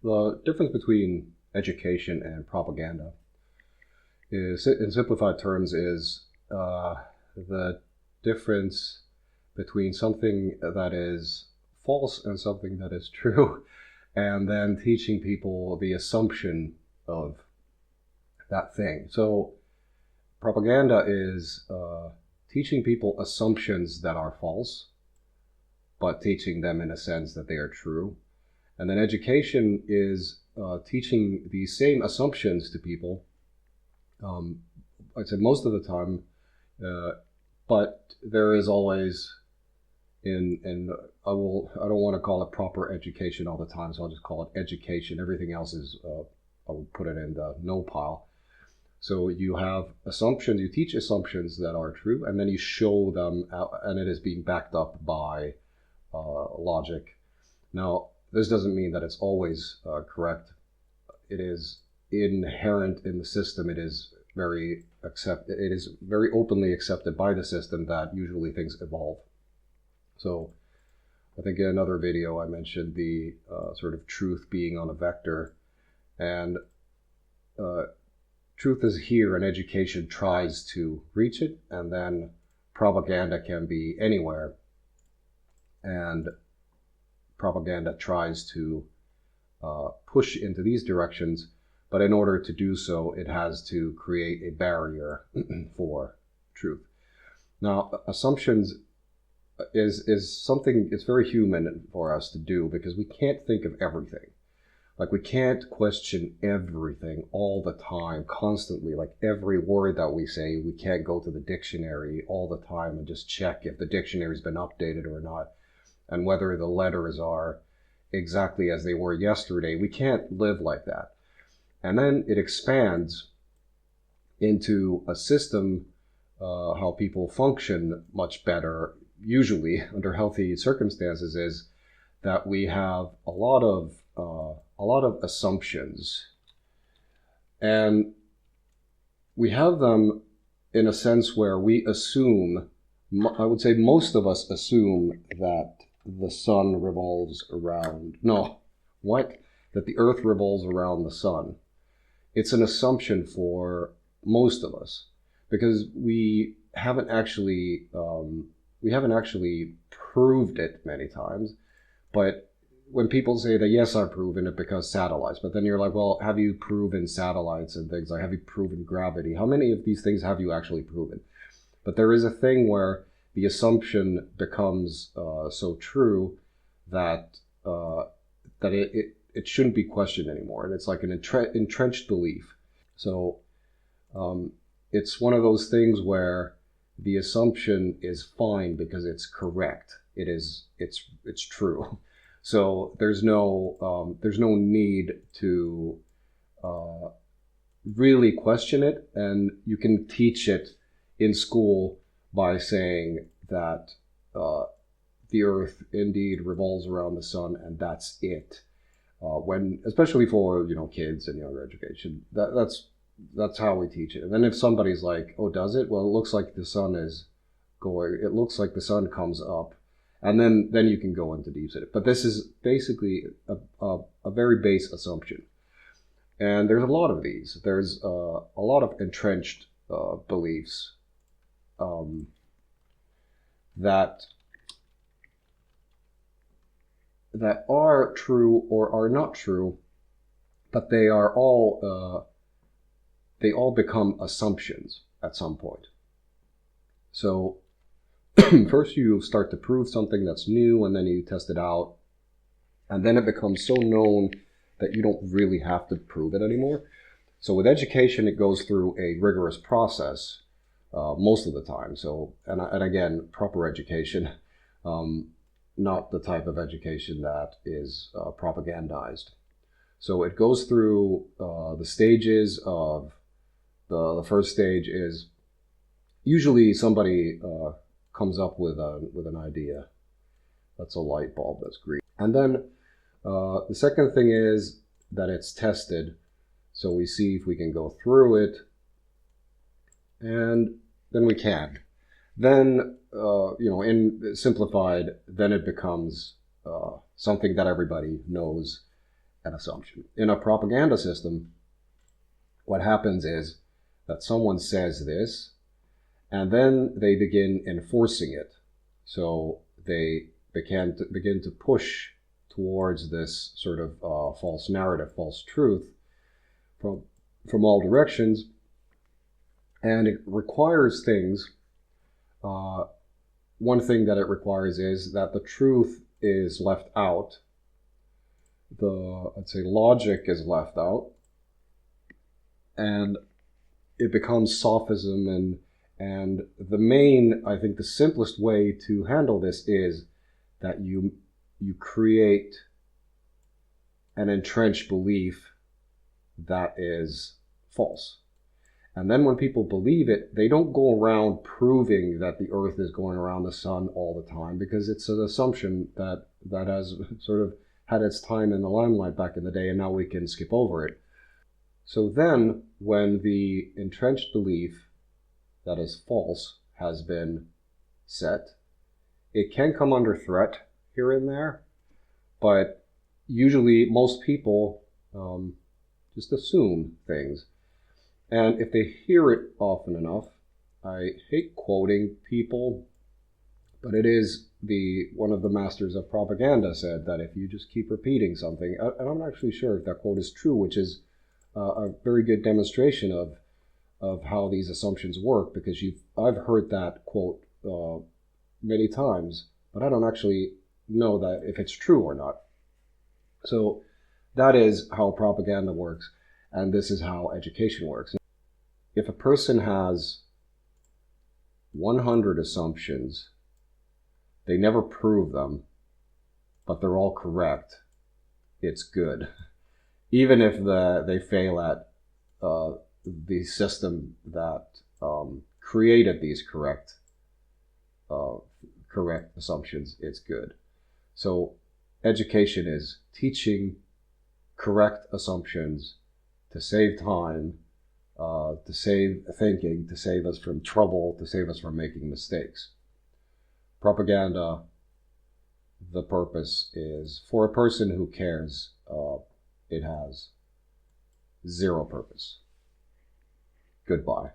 The difference between education and propaganda is, in simplified terms, is the difference between something that is false and something that is true, and then teaching people the assumption of that thing. So propaganda is teaching people assumptions that are false, but teaching them in a sense that they are true. And then education is teaching these same assumptions to people, I'd say most of the time, but there is always I don't want to call it proper education all the time, so I'll just call it education. Everything else is, I would put it in the no pile. So you have assumptions, you teach assumptions that are true, and then you show them, and it is being backed up by logic. Now, this doesn't mean that it's always correct. It is inherent in the system. It is very openly accepted by the system that usually things evolve. So I think in another video I mentioned the sort of truth being on a vector, and truth is here and education tries to reach it, and then propaganda can be anywhere, and propaganda tries to push into these directions, but in order to do so it has to create a barrier for truth. Now, assumptions is something, it's very human for us to do, because we can't think of everything. Like, we can't question everything all the time, constantly. Like, every word that we say, we can't go to the dictionary all the time and just check if the dictionary's been updated or not, and whether the letters are exactly as they were yesterday. We can't live like that. And then it expands into a system, how people function much better, usually under healthy circumstances, is that we have a lot of assumptions, and we have them in a sense where we assume, I would say most of us assume, that the sun revolves around, that the earth revolves around the sun. It's an assumption for most of us, because we haven't actually proved it many times. But when people say that, yes, I've proven it because satellites, but then you're like, well, have you proven satellites and things? Like, have you proven gravity? How many of these things have you actually proven? But there is a thing where the assumption becomes so true that it shouldn't be questioned anymore. And it's like an entrenched belief. So it's one of those things where the assumption is fine because it's correct. It's true. So there's no need to really question it, and you can teach it in school by saying that the earth indeed revolves around the sun, and that's it. Especially for kids and younger education, that's how we teach it. And then if somebody's like, oh, does it? Well, it looks like the sun comes up, and then you can go into deep it. But this is basically a very base assumption, and there's a lot of these. There's a lot of entrenched beliefs that are true or are not true, but they all become assumptions at some point. So first you start to prove something that's new, and then you test it out, and then it becomes so known that you don't really have to prove it anymore. So with education, it goes through a rigorous process most of the time. So, and again, proper education, not the type of education that is propagandized. So it goes through the stages of the first stage is usually somebody comes up with an idea. That's a light bulb, that's green. And then the second thing is that it's tested. So we see if we can go through it, and then we can. Then, in simplified, then it becomes something that everybody knows, an assumption. In a propaganda system, what happens is that someone says this, and then they begin enforcing it. So they begin to push towards this sort of false narrative, false truth from all directions, and it requires things. One thing that it requires is that the truth is left out. I'd say logic is left out, and it becomes sophism. And the main, I think the simplest way to handle this is that you create an entrenched belief that is false. And then when people believe it, they don't go around proving that the earth is going around the sun all the time, because it's an assumption that has sort of had its time in the limelight back in the day, and now we can skip over it. So then when the entrenched belief that is false has been set, it can come under threat here and there, but usually most people just assume things. And if they hear it often enough, I hate quoting people, but it is one of the masters of propaganda said that if you just keep repeating something, and I'm not actually sure if that quote is true, which is a very good demonstration of how these assumptions work, because I've heard that quote many times, but I don't actually know that if it's true or not. So that is how propaganda works, and this is how education works. If a person has 100 assumptions, they never prove them, but they're all correct, it's good. Even if they fail at the system that created these correct assumptions, it's good. So education is teaching correct assumptions to save time, to save thinking, to save us from trouble, to save us from making mistakes. Propaganda, the purpose is, for a person who cares, it has zero purpose. Goodbye.